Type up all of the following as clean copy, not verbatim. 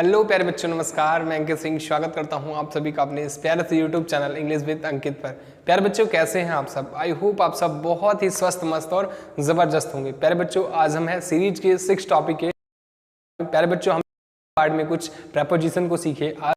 Hello प्यारे बच्चों, नमस्कार। मैं अंकित सिंह स्वागत करता हूं आप सभी का अपने इस प्यारे से यूट्यूब चैनल इंग्लिश विद अंकित पर। प्यारे बच्चों, कैसे हैं आप सब? आई होप आप सब बहुत ही स्वस्थ, मस्त और ज़बरदस्त होंगे। प्यारे बच्चों, आज हम हैं सीरीज के 6 टॉपिक के। प्यारे बच्चों, हम पार्ट में कुछ प्रेपोजिशन को सीखे, आज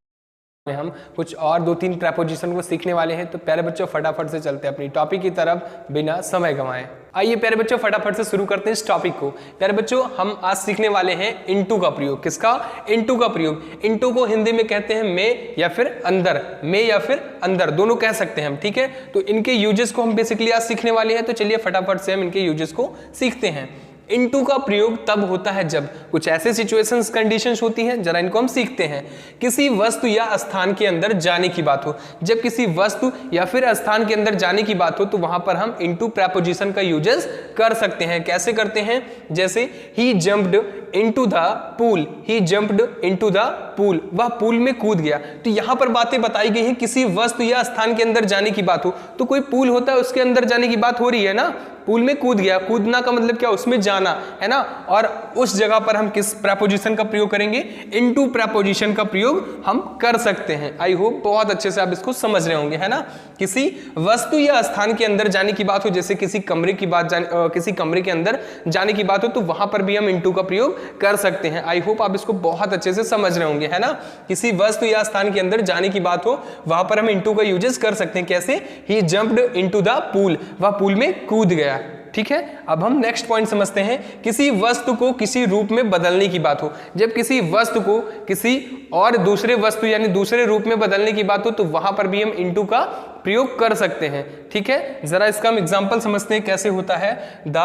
में हम कुछ और 2-3 प्रेपोजिशन को सीखने वाले हैं। तो प्यारे बच्चों, फटाफट से चलते हैं अपनी टॉपिक की तरफ बिना समय गंवाए। आइए प्यारे बच्चों, फटाफट से शुरू करते हैं इस टॉपिक को। प्यारे बच्चों, हम आज सीखने वाले हैं इनटू का प्रयोग। किसका? इनटू का प्रयोग। इनटू को हिंदी में कहते हैं में या फिर अंदर, में या फिर अंदर दोनों कह सकते हैं हम, ठीक है। तो इनके यूजेस को हम बेसिकली आज सीखने वाले हैं। तो चलिए फटाफट से हम इनके यूजेस को सीखते हैं। इनटू का प्रयोग तब होता है जब कुछ ऐसे सिचुएशंस, कंडीशंस होती हैं, जरा इनको हम सीखते हैं। किसी वस्तु या स्थान के अंदर जाने की बात हो, जब किसी वस्तु या फिर स्थान के अंदर जाने की बात हो तो वहां पर हम इनटू प्रेपोजिशन का यूजेस कर सकते हैं। कैसे करते हैं? जैसे ही jumped into the pool, he jumped into the pool, वह पूल में कूद गया। तो यहां पर बातें बताई गई हैं, किसी वस्तु या स्थान के अंदर जाने की बात हो तो कोई पूल होता है, उसके अंदर जाने की बात हो रही है ना। पूल में कूद गया, कूदना का मतलब क्या? उसमें जाना है ना। और उस जगह पर हम किस प्रेपोजिशन का प्रयोग करेंगे? इनटू प्रेपोजिशन का प्रयोग हम कर सकते हैं। आई होप बहुत अच्छे से आप इसको समझ रहे होंगे, है ना। किसी वस्तु या स्थान के अंदर जाने की बात हो, जैसे किसी कमरे की बात किसी कमरे के अंदर जाने की बात हो तो वहां पर भी हम इनटू का प्रयोग कर सकते हैं। आई होप आप इसको बहुत अच्छे से समझ रहे होंगे, है ना। किसी वस्तु या स्थान के अंदर जाने की बात हो वहां पर हम इनटू का यूजेस कर सकते हैं। कैसे? ही जंप्ड इनटू द पूल, वह पूल में कूद गया। ठीक है, अब हम नेक्स्ट पॉइंट समझते हैं। किसी वस्तु को किसी रूप में बदलने की बात हो, जब किसी वस्तु को किसी और दूसरे वस्तु यानी दूसरे रूप में बदलने की बात हो तो वहां पर भी हम इनटू का प्रयोग कर सकते हैं। ठीक है, जरा इसका हम एग्जांपल समझते हैं कैसे होता है। The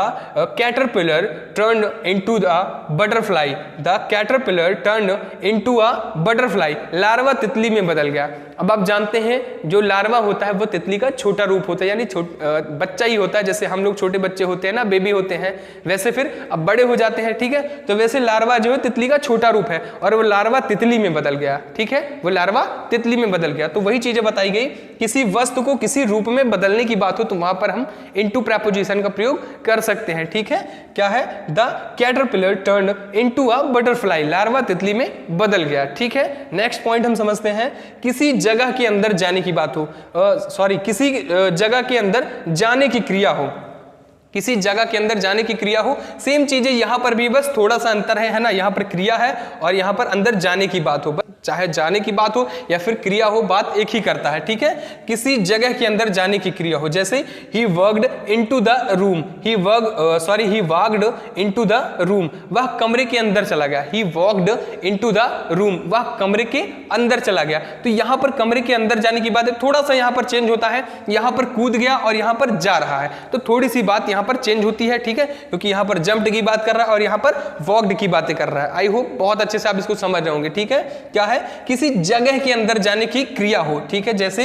caterpillar turn into the butterfly, the caterpillar turn into a butterfly, larva तितली में बदल गया। अब आप जानते हैं जो लार्वा होता है वो तितली का छोटा रूप होता है, यानी बच्चा ही होता है। जैसे हम लोग छोटे बच्चे होते हैं ना, बेबी होते हैं, वैसे फिर अब बड़े हो जाते हैं। ठीक है, तो वैसे लार्वा जो है तितली का छोटा रूप है और वो लार्वा तितली में बदल गया। ठीक है, वो लार्वा तितली में बदल गया। तो वही चीजें बताई गई, किसी वस्तु को किसी रूप में बदलने की बात हो तो वहां पर हम इनटू प्रेपोजिशन का प्रयोग कर सकते हैं। ठीक है, क्या है? The caterpillar turn into a butterfly, larva तितली में बदल गया। ठीक है, नेक्स्ट पॉइंट हम समझते हैं। किसी जगह के अंदर जाने की बात हो, किसी जगह के अंदर जाने की क्रिया हो, किसी जगह के अंदर जाने की क्रिया हो। सेम चीजें यहां पर भी, बस थोड़ा सा अंतर है ना। यहां पर क्रिया है और यहां पर अंदर जाने की बात हो, चाहे जाने की बात हो या फिर क्रिया हो, बात एक ही करता है। ठीक है, किसी जगह के अंदर जाने की क्रिया हो, जैसे he worked into the room, he walked into the room, वह कमरे के अंदर चला गया। ही वॉक्ड इनटू द रूम, वह कमरे के अंदर चला गया। तो यहां पर कमरे के अंदर जाने की बात है, थोड़ा सा यहां पर चेंज होता है। यहां पर कूद गया और यहां पर जा रहा है, तो थोड़ी सी बात यहां पर चेंज होती है। ठीक है, क्योंकि यहां पर जंप्ड की बात कर रहा है और यहां पर वॉक्ड की बातें कर रहा है। आई होप बहुत अच्छे से आप इसको समझ रहे होंगे। ठीक है, क्या है? किसी जगह के अंदर जाने की क्रिया हो। ठीक है, जैसे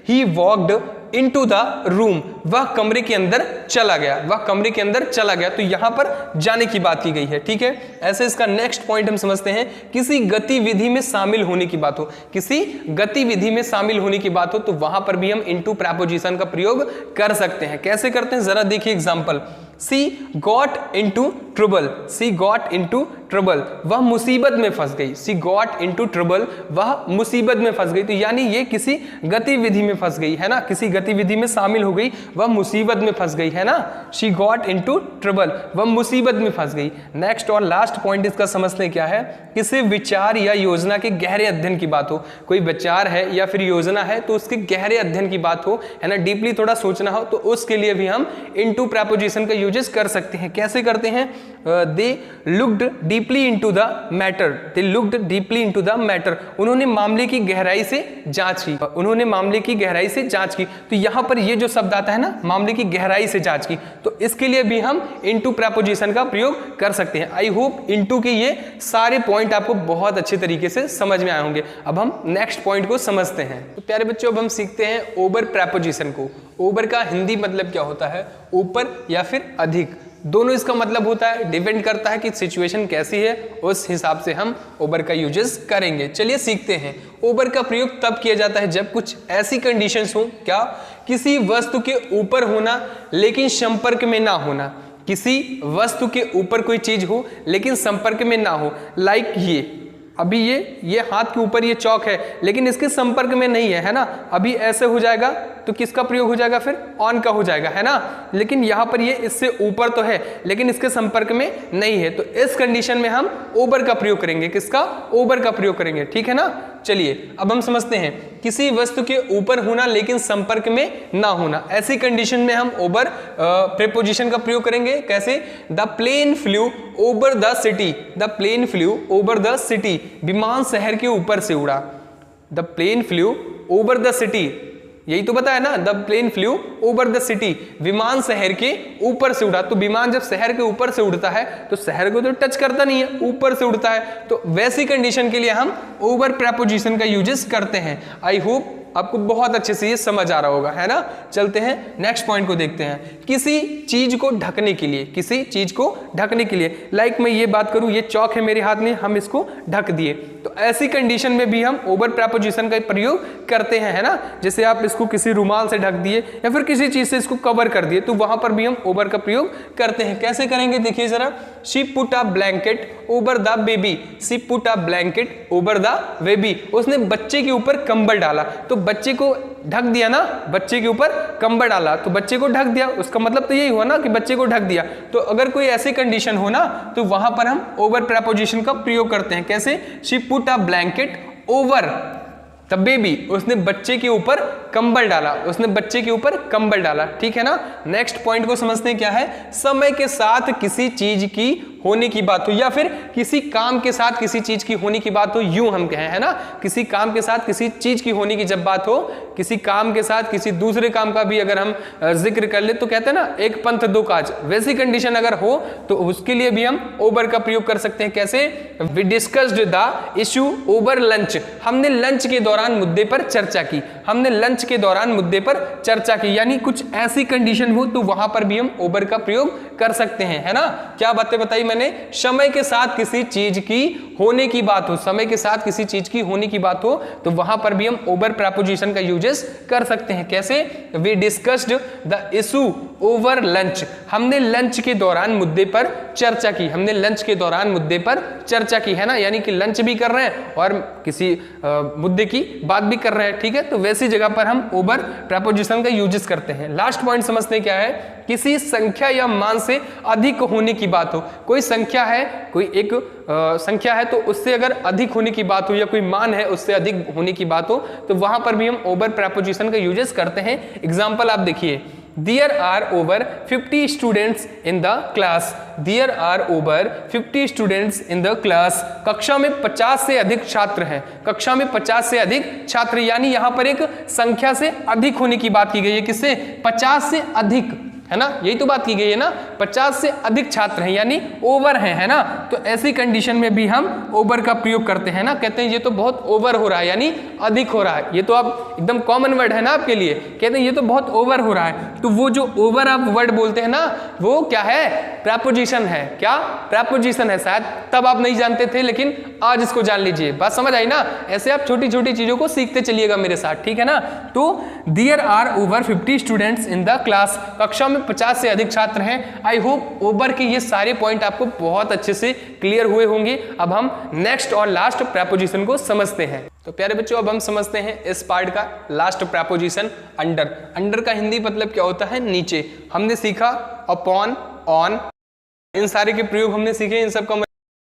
ही वॉक्ड इनटू द रूम, वह कमरे के अंदर चला गया, वह कमरे के अंदर चला गया। तो यहां पर जाने की बात की गई है। ठीक है, ऐसे इसका नेक्स्ट पॉइंट हम समझते हैं। किसी गतिविधि में शामिल होने की बात हो, किसी गतिविधि में शामिल होने की बात हो तो वहां पर भी हम इनटू प्रेपोजिशन का प्रयोग कर सकते हैं। कैसे करते हैं जरा देखिए एग्जांपल। सी गॉट इनटू ट्रबल, सी गॉट इनटू ट्रबल, वह मुसीबत में फंस गई। सी गॉट इनटू ट्रबल, वह मुसीबत में फंस गई। तो यानी ये किसी गतिविधि में फंस गई है ना, किसी गतिविधि में शामिल हो गई, वह मुसीबत में फंस गई है ना। शी गॉट इनटू ट्रबल, वह मुसीबत में फंस गई। नेक्स्ट और लास्ट पॉइंट इसका समझते क्या है। किसी विचार या योजना के गहरे अध्ययन की बात हो, कोई विचार है या फिर योजना है तो उसके गहरे अध्ययन की बात हो, है ना, डीपली थोड़ा सोचना हो, तो उसके लिए भी हम इनटू प्रेपोजिशन का यूजेस कर सकते हैं। कैसे करते हैं? They looked deeply into the matter, they looked deeply into the matter, उन्होंने मामले की गहराई से जांच की, उन्होंने मामले की गहराई से जांच की। तो यहां पर ये जो शब्द आता है ना, मामले की गहराई से जांच की, तो इसके लिए भी हम इनटू प्रेपोजिशन का प्रयोग कर सकते हैं। आई होप इनटू के ये सारे पॉइंट आपको बहुत अच्छे तरीके से समझ में आए होंगे। अब हम नेक्स्ट पॉइंट को समझते हैं। तो प्यारे बच्चों, अब हम सीखते हैं ओवर प्रेपोजिशन को। ओवर का हिंदी मतलब क्या होता है? ऊपर या फिर अधिक, दोनों इसका मतलब होता है। डिपेंड करता है कि सिचुएशन कैसी है, उस हिसाब से हम ओवर का यूजेस करेंगे। चलिए सीखते हैं। ओवर का प्रयोग तब किया जाता है जब कुछ ऐसी कंडीशंस हो, क्या? किसी वस्तु के ऊपर होना लेकिन संपर्क में ना होना, किसी वस्तु के ऊपर कोई चीज हो लेकिन संपर्क में ना हो। लाइक ये, अभी ये हाथ के ऊपर ये चौक है लेकिन इसके संपर्क में नहीं है ना, अभी ऐसे हो जाएगा तो किसका प्रयोग हो जाएगा, फिर ऑन का हो जाएगा, है ना। लेकिन यहाँ पर ये इससे ऊपर तो है लेकिन इसके संपर्क में नहीं है, तो इस कंडीशन में हम ओवर का प्रयोग करेंगे। किसका, ओवर का प्रयोग करेंगे, ठीक है ना। चलिए अब हम समझते हैं, किसी वस्तु के ऊपर होना लेकिन संपर्क में ना होना, ऐसी कंडीशन में हम ओवर प्रीपोजिशन का प्रयोग करेंगे। कैसे, the plane flew over the city, the plane flew over the city, विमान शहर के ऊपर से उड़ा। The plane flew over the city, यही तो बताया ना, the plane flew over the city, विमान शहर के ऊपर से उड़ा। तो विमान जब शहर के ऊपर से उड़ता है तो शहर को तो टच करता नहीं है, ऊपर से उड़ता है, तो वैसी कंडीशन के लिए हम ओवर प्रीपोजिशन का यूजेस करते हैं। आई होप आपको बहुत अच्छे से ये समझ आ रहा होगा, है ना। चलते हैं नेक्स्ट पॉइंट को देखते हैं। किसी चीज को ढकने के लिए, किसी चीज को ढकने के लिए, लाइक मैं ये बात करूं, ये चौक है मेरे हाथ में, हम इसको ढक दिए, तो ऐसी कंडीशन में भी हम ओवर प्रीपोजिशन का प्रयोग करते हैं, है ना। जैसे आप इसको किसी रुमाल से ढक दिए या फिर किसी चीज से इसको कवर कर दिए, तो वहां पर भी हम ओवर का प्रयोग करते हैं। कैसे करेंगे देखिए जरा, she put a blanket over the baby, she put a blanket over the baby, उसने बच्चे के ऊपर कंबल डाला, तो बच्चे को ढक दिया ना, बच्चे के ऊपर कंबल डाला तो बच्चे को ढक दिया, उसका मतलब तो यही हुआ ना कि बच्चे को ढक दिया। तो अगर कोई ऐसी कंडीशन हो ना तो वहां पर हम ओवर प्रीपोजिशन का प्रयोग करते हैं। कैसे, she put a blanket over the baby, उसने बच्चे के ऊपर कंबल डाला, उसने बच्चे के ऊपर कंबल डाला, ठीक है ना। नेक्स्ट पॉइंट को समझते हैं क्या है, समय के साथ किसी चीज की होने की बात हो या फिर किसी काम के साथ किसी चीज की होने की बात हो, यूं हम कहें, है ना। किसी काम के साथ किसी चीज की होने की जब बात हो, किसी काम के साथ किसी दूसरे काम का भी अगर हम जिक्र कर ले तो कहते हैं ना एक पंथ दो काज, वैसी कंडीशन अगर हो तो उसके लिए भी हम ओवर का प्रयोग कर सकते हैं। कैसे, we discussed the issue over lunch, हमने लंच के दौरान मुद्दे पर चर्चा की, हमने लंच के दौरान मुद्दे पर चर्चा की, यानी कुछ ऐसी कंडीशन हो तो वहां पर भी हम ओवर का प्रयोग कर सकते हैं, है ना। क्या बातें बताई मैंने, समय के साथ किसी चीज की होने की बात हो, समय के साथ किसी चीज की होने की बात हो तो वहां पर भी हम ओवर प्रीपोजिशन का यूजेस कर सकते हैं। कैसे, we discussed the issue over lunch, हमने लंच के दौरान मुद्दे पर चर्चा की, हमने लंच के दौरान मुद्दे पर चर्चा की, है ना, यानी कि लंच भी कर रहे हैं और किसी मुद्दे की बात भी कर रहे हैं, ठीक है। तो वैसी जगह पर हम ओवर प्रीपोजिशन का यूजेस करते हैं। लास्ट पॉइंट समझते हैं क्या है, किसी संख्या या मान से अधिक होने की बात हो, कोई संख्या है, कोई एक संख्या है तो उससे अगर अधिक होने की बात हो या कोई मान है उससे अधिक होने की बात हो तो वहां पर भी हम ओवर प्रीपोजिशन का यूजेस करते हैं। एग्जांपल आप देखिए, There are over 50 students in the class. There are over 50 students in the class. कक्षा में 50 से अधिक छात्र हैं, कक्षा में 50 से अधिक छात्र, यानी यहां पर एक संख्या से अधिक होने की बात की गई है। किससे, 50 से अधिक, है ना, यही तो बात की गई है ना, 50 से अधिक छात्र हैं यानी ओवर हैं, है ना। तो ऐसी कंडीशन में भी हम ओवर का प्रयोग करते हैं ना, कहते हैं ये तो बहुत ओवर हो रहा है यानी अधिक हो रहा है। ये तो आप एकदम कॉमन वर्ड है ना आपके लिए, कहते हैं ये तो बहुत ओवर हो रहा है। तो वो जो ओवर आप वर्ड बोलते हैं ना वो क्या है, प्रीपोजिशन है। क्या, प्रीपोजिशन है। शायद तब आप नहीं जानते थे लेकिन आज इसको जान लीजिए, बात समझ आई ना। ऐसे आप छोटी छोटी चीजों को सीखते चलिएगा मेरे साथ, ठीक है ना। तो there are over 50 students in the class, कक्षा में 50 से अधिक छात्र हैं। आई होप ओवर के ये सारे पॉइंट आपको बहुत अच्छे से क्लियर हुए होंगे। अब हम नेक्स्ट और लास्ट प्रीपोजिशन को समझते हैं। तो प्यारे बच्चों अब हम समझते हैं इस पार्ट का लास्ट प्रीपोजिशन अंडर। अंडर का हिंदी मतलब क्या होता है, नीचे। हमने सीखा अपॉन, ऑन, इन सारे के प्रयोग हमने सीखे, इन सब का,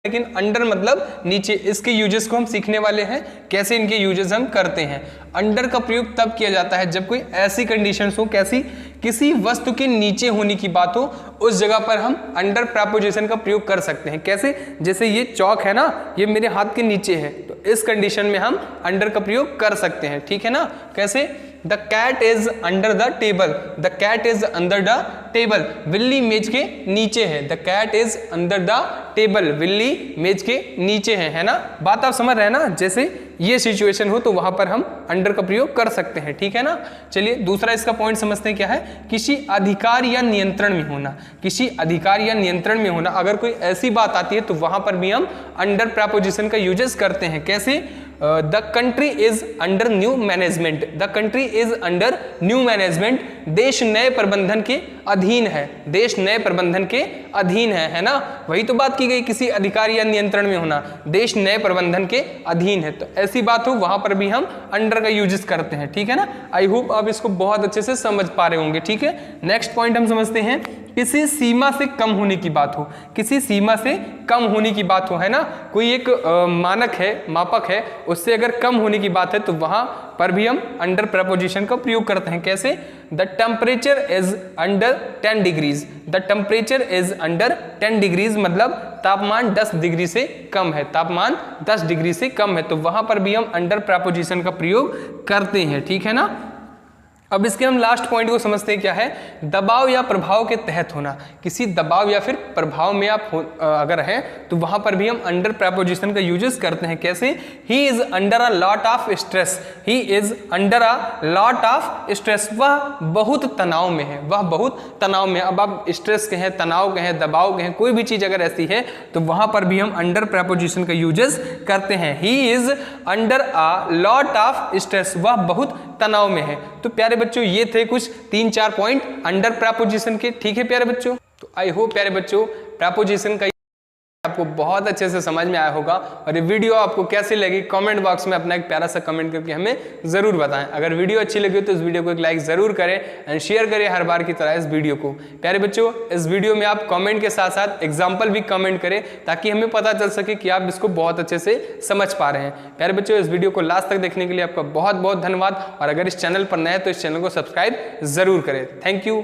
लेकिन अंडर मतलब नीचे। इसके यूजेस को हम सीखने वाले हैं, कैसे इनके यूजेस हम करते हैं। अंडर का प्रयोग तब किया जाता है जब कोई ऐसी कंडीशंस हो, कैसी, किसी वस्तु के नीचे होने की बात हो, उस जगह पर हम अंडर प्रीपोजिशन का प्रयोग कर सकते हैं। कैसे, जैसे ये चौक है ना, ये मेरे हाथ के नीचे है, तो इस कंडीशन में हम अंडर का प्रयोग कर सकते हैं, ठीक है ना। कैसे, the cat is under the table, the cat is under the table, बिल्ली मेज के नीचे है। The cat is under the table, बिल्ली मेज के नीचे है ना। बात आप समझ रहे हैं ना, जैसे ये सिचुएशन हो तो वहां पर हम अंडर का प्रयोग कर सकते हैं, ठीक है ना। चलिए दूसरा इसका पॉइंट समझते हैं क्या है, किसी अधिकार या नियंत्रण में होना, किसी अधिकार या नियंत्रण में होना। अगर कोई ऐसी बात आती है तो वहां पर भी हम अंडर प्रीपोजिशन का यूजेस करते हैं। कैसे, the country is under new management, the country is under new management, देश नए प्रबंधन के अधीन है, देश नए प्रबंधन के अधीन है ना। वही तो बात की गई, किसी अधिकारी या नियंत्रण में होना, देश नए प्रबंधन के अधीन है, तो ऐसी बात हो वहां पर भी हम अंडर का यूजेस करते हैं, ठीक है ना। आई होप आप इसको बहुत अच्छे से समझ पा रहे होंगे, ठीक है। नेक्स्ट पॉइंट हम समझते हैं, किसी सीमा से कम होने की बात हो, किसी सीमा से कम होने की बात हो, है ना। कोई एक मानक है, मापक है, उससे अगर कम होने की बात है तो वहां पर भी हम अंडर प्रपोजिशन का प्रयोग करते हैं। कैसे? The temperature is under 10 degrees, the temperature is under 10 degrees मतलब तापमान 10 डिग्री से कम है, तापमान 10 डिग्री से कम है, तो वहां पर भी हम अंडर प्रपोजिशन का प्रयोग करते हैं, ठीक है ना। अब इसके हम लास्ट पॉइंट को समझते हैं, क्या है? दबाव या प्रभाव के तहत होना, किसी दबाव या फिर प्रभाव में आप अगर हैं तो वहां पर भी हम अंडर प्रपोजिशन का यूजेस करते हैं। कैसे? He is under a lot of stress, he is under a lot of stress, वह बहुत तनाव में है, वह बहुत तनाव में। अब आप स्ट्रेस के हैं, तनाव के हैं, दबाव के हैं, कोई भी चीज अगर ऐसी है तो वहां पर भी हम अंडर प्रपोजिशन का यूजेस करते हैं। He is under a lot of stress, वह बहुत तनाव में है। तो प्यारे बच्चों ये थे कुछ 3-4 पॉइंट अंडर प्रपोजिशन के, ठीक है प्यारे बच्चों। तो आई होप प्यारे बच्चों प्रपोजिशन का आपको बहुत अच्छे से समझ में आया होगा, और ये वीडियो आपको कैसी लगी कमेंट बॉक्स में अपना एक प्यारा सा कमेंट करके हमें जरूर बताएं। अगर वीडियो अच्छी लगी तो इस वीडियो को एक लाइक जरूर करें एंड शेयर करें हर बार की तरह इस वीडियो को। प्यारे बच्चों इस वीडियो में आप कमेंट के साथ साथ एग्जाम्पल भी कमेंट करें ताकि हमें पता चल सके कि आप इसको बहुत अच्छे से समझ पा रहे हैं। प्यारे बच्चों इस वीडियो को लास्ट तक देखने के लिए आपका बहुत बहुत धन्यवाद, और अगर इस चैनल पर नए तो इस चैनल को सब्सक्राइब जरूर करें। Thank you.